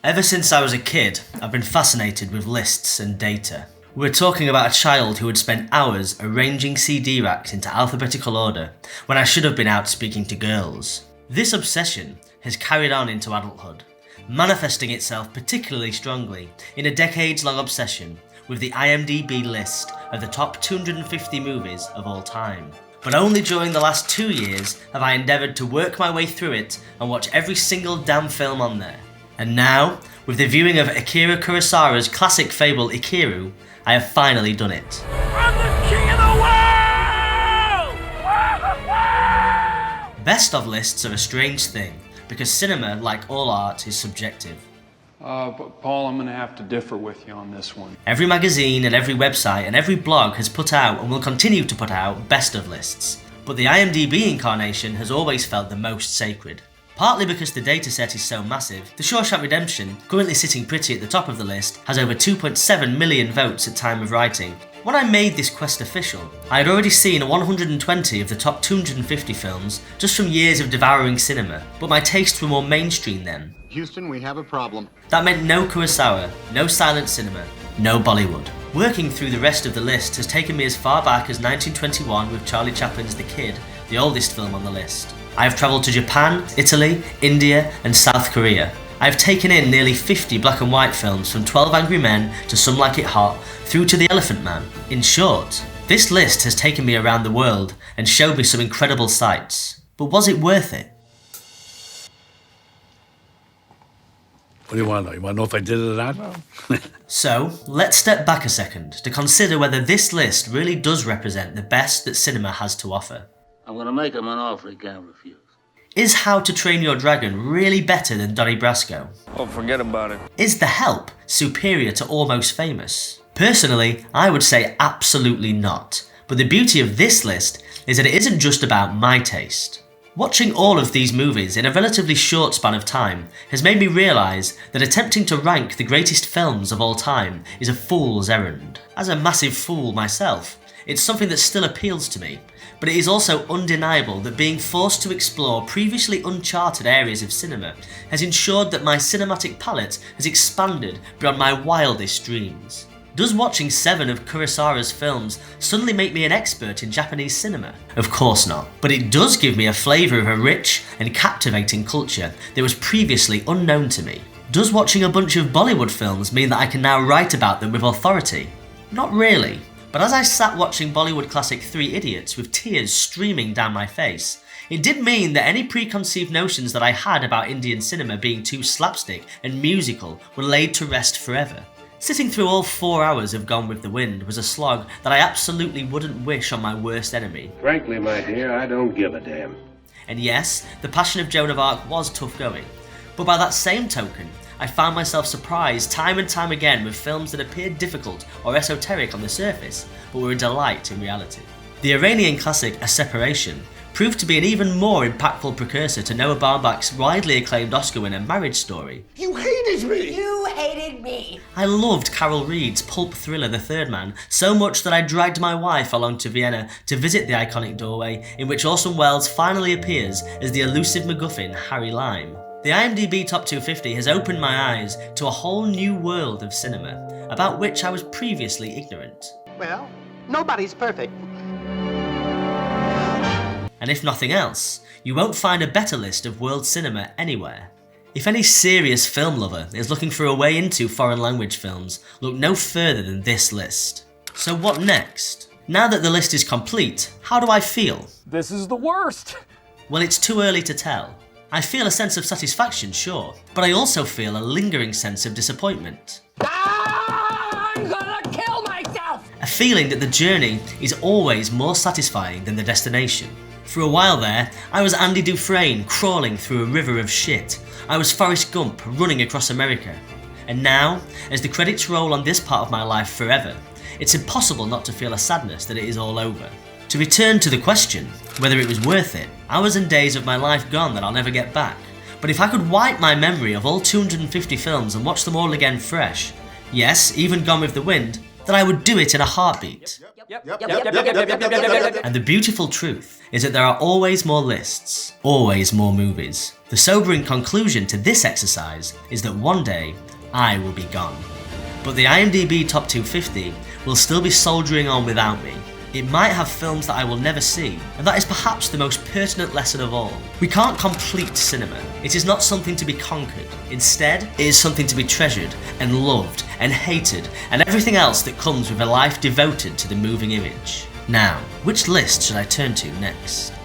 Ever since I was a kid, I've been fascinated with lists and data. We're talking about a child who had spent hours arranging CD racks into alphabetical order when I should have been out speaking to girls. This obsession has carried on into adulthood, manifesting itself particularly strongly in a decades-long obsession with the IMDb list of the top 250 movies of all time. But only during the last 2 years have I endeavoured to work my way through it and watch every single damn film on there. And now, with the viewing of Akira Kurosawa's classic fable Ikiru, I have finally done it. I'm the king of the world! Best of lists are a strange thing, because cinema, like all art, is subjective. But Paul, I'm going to have to differ with you on this one. Every magazine and every website and every blog has put out and will continue to put out best of lists, but the IMDb incarnation has always felt the most sacred. Partly because the dataset is so massive, The Shawshank Redemption, currently sitting pretty at the top of the list, has over 2.7 million votes at time of writing. When I made this quest official, I had already seen 120 of the top 250 films just from years of devouring cinema, but my tastes were more mainstream then. Houston, we have a problem. That meant no Kurosawa, no silent cinema, no Bollywood. Working through the rest of the list has taken me as far back as 1921 with Charlie Chaplin's The Kid, the oldest film on the list. I have travelled to Japan, Italy, India and South Korea. I have taken in nearly 50 black and white films from 12 Angry Men to Some Like It Hot through to The Elephant Man. In short, this list has taken me around the world and showed me some incredible sights. But was it worth it? What do you want to know? You want to know if I did it or not? So, let's step back a second to consider whether this list really does represent the best that cinema has to offer. I'm going to make him an offer he can't refuse. Is How to Train Your Dragon really better than Donnie Brasco? Oh, forget about it. Is The Help superior to Almost Famous? Personally, I would say absolutely not. But the beauty of this list is that it isn't just about my taste. Watching all of these movies in a relatively short span of time has made me realise that attempting to rank the greatest films of all time is a fool's errand. As a massive fool myself, it's something that still appeals to me, but it is also undeniable that being forced to explore previously uncharted areas of cinema has ensured that my cinematic palette has expanded beyond my wildest dreams. Does watching 7 of Kurosawa's films suddenly make me an expert in Japanese cinema? Of course not, but it does give me a flavour of a rich and captivating culture that was previously unknown to me. Does watching a bunch of Bollywood films mean that I can now write about them with authority? Not really, but as I sat watching Bollywood classic Three Idiots with tears streaming down my face, it did mean that any preconceived notions that I had about Indian cinema being too slapstick and musical were laid to rest forever. Sitting through all 4 hours of Gone with the Wind was a slog that I absolutely wouldn't wish on my worst enemy. Frankly, my dear, I don't give a damn. And yes, The Passion of Joan of Arc was tough going, but by that same token, I found myself surprised time and time again with films that appeared difficult or esoteric on the surface, but were a delight in reality. The Iranian classic A Separation proved to be an even more impactful precursor to Noah Baumbach's widely acclaimed Oscar winner Marriage Story. You hated me! You hated me! I loved Carol Reed's pulp thriller The Third Man so much that I dragged my wife along to Vienna to visit the iconic doorway in which Orson Welles finally appears as the elusive MacGuffin Harry Lime. The IMDb Top 250 has opened my eyes to a whole new world of cinema, about which I was previously ignorant. Well, nobody's perfect. And if nothing else, you won't find a better list of world cinema anywhere. If any serious film lover is looking for a way into foreign language films, look no further than this list. So what next? Now that the list is complete, how do I feel? This is the worst. Well, it's too early to tell. I feel a sense of satisfaction, sure, but I also feel a lingering sense of disappointment. I'm gonna kill myself! A feeling that the journey is always more satisfying than the destination. For a while there, I was Andy Dufresne crawling through a river of shit. I was Forrest Gump running across America. And now, as the credits roll on this part of my life forever, it's impossible not to feel a sadness that it is all over. To return to the question, whether it was worth it, hours and days of my life gone that I'll never get back. But if I could wipe my memory of all 250 films and watch them all again fresh, yes, even Gone with the Wind, that I would do it in a heartbeat. And the beautiful truth is that there are always more lists, always more movies. The sobering conclusion to this exercise is that one day, I will be gone. But the IMDb Top 250 will still be soldiering on without me. It might have films that I will never see, and that is perhaps the most pertinent lesson of all. We can't complete cinema. It is not something to be conquered. Instead, it is something to be treasured and loved and hated and everything else that comes with a life devoted to the moving image. Now, which list should I turn to next?